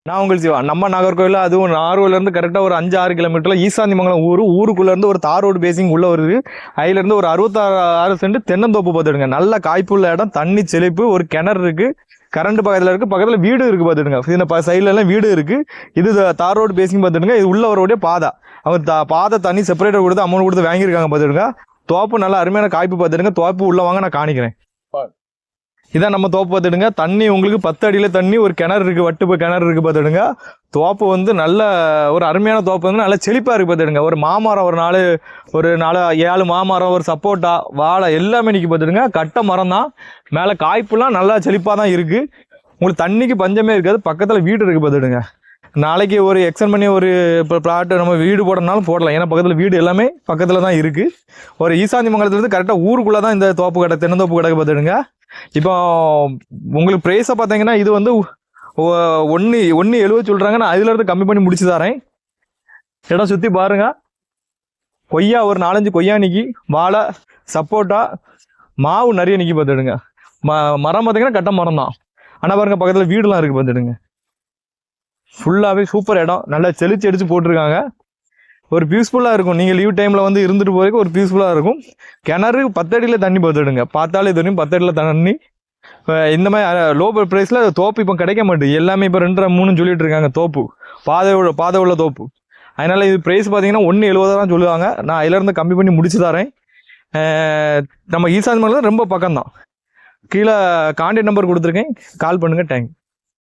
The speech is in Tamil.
நான் உங்கள் சிவா. நம்ம நாகர்கோவில் அதுவும் நாகர்கோவிலேருந்து கரெக்டாக ஒரு 5-6 கிலோமீட்டரில் ஈசாந்திமங்கலம் ஊருக்குள்ளேருந்து ஒரு தார் ரோடு பேசிங் உள்ளே வருது. அதிலேருந்து ஒரு 66 சென்ட் தென்னந்தோப்பு பார்த்துடுங்க. நல்ல காய்ப்புள்ள இடம், தண்ணி செழிப்பு, ஒரு கிணறு இருக்குது, கரண்ட் பக்கத்தில் இருக்குது, பக்கத்தில் வீடு இருக்குது பார்த்துடுங்க. இந்த சைட்லலாம் வீடு இருக்குது. இது தார் ரோடு பேசிங் பார்த்துடுங்க. இது உள்ள வரக்கூடிய பாதை. அவங்க பாதை தண்ணி செப்பரேட்டர் கொடுத்து அமௌண்ட் கொடுத்து வாங்கியிருக்காங்க பார்த்துடுங்க. தோப்பு நல்லா அருமையான காய்ப்பு பார்த்துடுங்க. தோப்பு உள்ள வாங்க, நான் காணிக்கிறேன். இதான் நம்ம தோப்பு பார்த்துடுங்க. தண்ணி உங்களுக்கு 10 அடியில் தண்ணி, ஒரு கிணறு இருக்குது, வட்டு கிணறு இருக்குது பார்த்துடுங்க. தோப்பு வந்து நல்ல ஒரு அருமையான தோப்பு வந்து நல்லா செழிப்பாக இருக்குது பார்த்துடுங்க. ஒரு மாமரம் ஒரு 4-7 மாமரம், ஒரு சப்போட்டா, வாழை எல்லாமே நிற்கி பார்த்துடுங்க. கட்ட மரம் தான். மேலே காய்ப்புலாம் நல்லா செழிப்பாக தான் இருக்குது. உங்களுக்கு தண்ணிக்கு பஞ்சமே இருக்காது. பக்கத்தில் வீடு இருக்குது பார்த்துடுங்க. நாளைக்கு ஒரு எக்ஸ்டெண்ட் பண்ணி ஒரு இப்போ பிளாட்டு நம்ம வீடு போடனாலும் போடலாம். ஏன்னா பக்கத்தில் வீடு எல்லாமே பக்கத்தில் தான் இருக்குது. ஒரு ஈசாந்திமங்கலத்துலேருந்து கரெக்டாக ஊருக்குள்ளே தான் இந்த தோப்பு கடை, தென்னந்தோப்பு கடை பார்த்துடுங்க. இப்போ உங்களுக்கு ப்ரைஸை பார்த்தீங்கன்னா இது வந்து 1.70 சொல்கிறாங்க. நான் அதுலேருந்து கம்மி பண்ணி முடிச்சு தரேன். இடம் சுற்றி பாருங்க. கொய்யா ஒரு 4-5 கொய்யா நிற்கி, வாழை, சப்போட்டா, மாவு நிறைய நிற்கி பார்த்துடுங்க. மரம் பார்த்தீங்கன்னா கட்ட மரம் தான். ஆனால் பாருங்க பக்கத்தில் வீடுலாம் இருக்குது பார்த்துடுங்க. ஃபுல்லாகவே சூப்பர் இடம். நல்லா செழிச்சு அடித்து போட்டிருக்காங்க. ஒரு பீஸ்ஃபுல்லாக இருக்கும். நீங்கள் லீவ் டைமில் வந்து இருந்துட்டு போகிறதுக்கு ஒரு பீஸ்ஃபுல்லாக இருக்கும். கிணறு 10 அடியில் தண்ணி பார்த்துடுங்க. பார்த்தாலே தெரியும் 10 அடியில் தண்ணி. இந்த மாதிரி லோ ப்ரைஸில் தோப்பு இப்போ கிடைக்க மாட்டேது. எல்லாமே இப்போ 2-3 சொல்லிட்டு இருக்காங்க தோப்பு. பாதை உள்ள தோப்பு. அதனால் இது ப்ரைஸ் பார்த்தீங்கன்னா 1.70 தான் சொல்லுவாங்க. நான் அதிலேருந்து கம்மி பண்ணி முடிச்சு தரேன். நம்ம ஈசாந்தி மங்கலம் ரொம்ப பக்கம் தான். கீழே கான்டாக்ட் நம்பர் கொடுத்துருக்கேன். கால் பண்ணுங்கள். தேங்க்யூ.